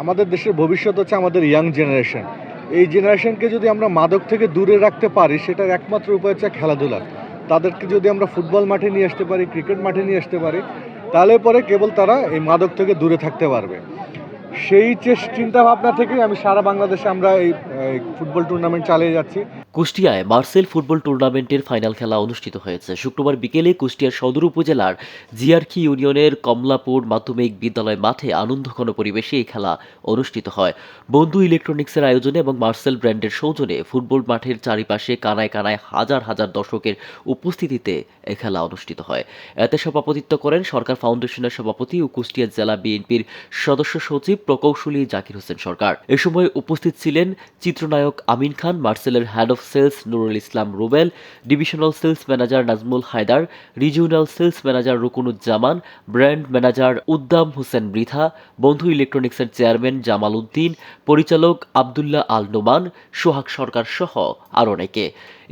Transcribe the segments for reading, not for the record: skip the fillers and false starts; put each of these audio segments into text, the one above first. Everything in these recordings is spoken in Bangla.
আমাদের দেশের ভবিষ্যৎ হচ্ছে আমাদের ইয়াং জেনারেশন। এই জেনারেশনকে যদি আমরা মাদক থেকে দূরে রাখতে পারি, সেটার একমাত্র উপায় হচ্ছে খেলাধুলা। তাদেরকে যদি আমরা ফুটবল মাঠে নিয়ে আসতে পারি, ক্রিকেট মাঠে নিয়ে আসতে পারি, তাহলে পরে কেবল তারা এই মাদক থেকে দূরে থাকতে পারবে। সেই চিন্তা ভাবনা থেকেই আমি সারা বাংলাদেশে আমরা এই ফুটবল টুর্নামেন্ট চালিয়ে যাচ্ছি। কুষ্টিয়ায় মার্সেল ফুটবল টুর্নামেন্টের ফাইনাল খেলা অনুষ্ঠিত হয়েছে। শুক্রবার বিকেলে কুষ্টিয়ার সদর উপজেলার জিয়ারখি ইউনিয়নের কমলাপুর মাধ্যমিক বিদ্যালয় মাঠে আনন্দঘন পরিবেশে এই খেলা অনুষ্ঠিত হয়। বন্ধু ইলেকট্রনিক্সের আয়োজনে এবং মার্সেল ব্র্যান্ডের সৌজন্যে ফুটবল মাঠের চারিপাশে কানায় কানায় হাজার হাজার দর্শকের উপস্থিতিতে এই খেলা অনুষ্ঠিত হয়। এতে সভাপতিত্ব করেন সরকার ফাউন্ডেশনের সভাপতি ও কুষ্টিয়া জেলা বিএনপির সদস্য সচিব প্রকৌশলী জাকির হোসেন সরকার। এ সময় উপস্থিত ছিলেন চিত্রনায়ক আমিন খান, মার্সেলের head of sales Nurul Islam Rubel, divisional sales manager Nazmul Haider, regional sales manager Rukunuzzaman, brand manager Uddam Hossain বৃথা, বন্ধু ইলেকট্রনিক্সের চেয়ারম্যান জামাল উদ্দিন, পরিচালক আবদুল্লাহ আল নোমান, সোহাগ সরকার সহ আরও অনেকে।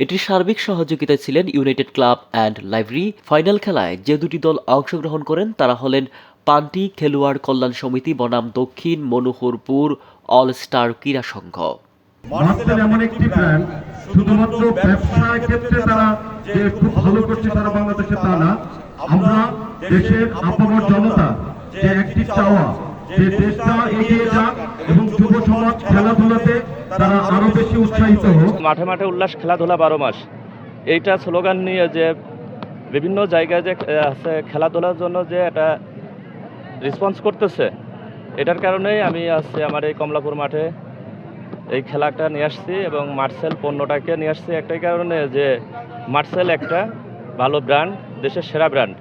এটির সার্বিক সহযোগিতায় ছিলেন United club and library. Final খেলায় যে দুটি দল অংশগ্রহণ করেন তারা হলেন পান্টি খেলোয়াড় কল্যাণ সমিতি বনাম দক্ষিণ মনোহরপুর অল স্টার ক্রীড়া সংঘ। মার্সেল এমন একটি ব্র্যান্ড, শুধুমাত্র ব্যবসার ক্ষেত্রে তারা যে খুব ভালো করছে সারা বাংলাদেশে তা না, আমরা দেশের আপামর জনতা যে একটি চাওয়া যে দেশটা এগিয়ে যাক এবং যুব সমাজ খেলাধুলাতে তারা আরো বেশি উৎসাহিত হোক। মাঠে মাঠে উল্লাস, খেলাধুলা 12 মাস, এইটা স্লোগান নিয়ে যে বিভিন্ন জায়গায় যে আছে খেলাধুলার জন্য যে এটা রেসপন্স করতেছে, এটার কারণেই আমি আজকে আমার এই কমলাপুর মাঠে এই খেলাটা নিয়ে আসছি এবং মার্সেল পণ্যটাকে নিয়ে আসছি একটাই কারণে যে মার্সেল একটা ভালো ব্র্যান্ড, দেশের সেরা ব্র্যান্ড।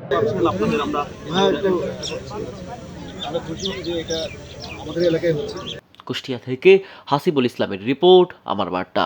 কুষ্টিয়া থেকে হাসিবুল ইসলামের রিপোর্ট, আমার বার্তা।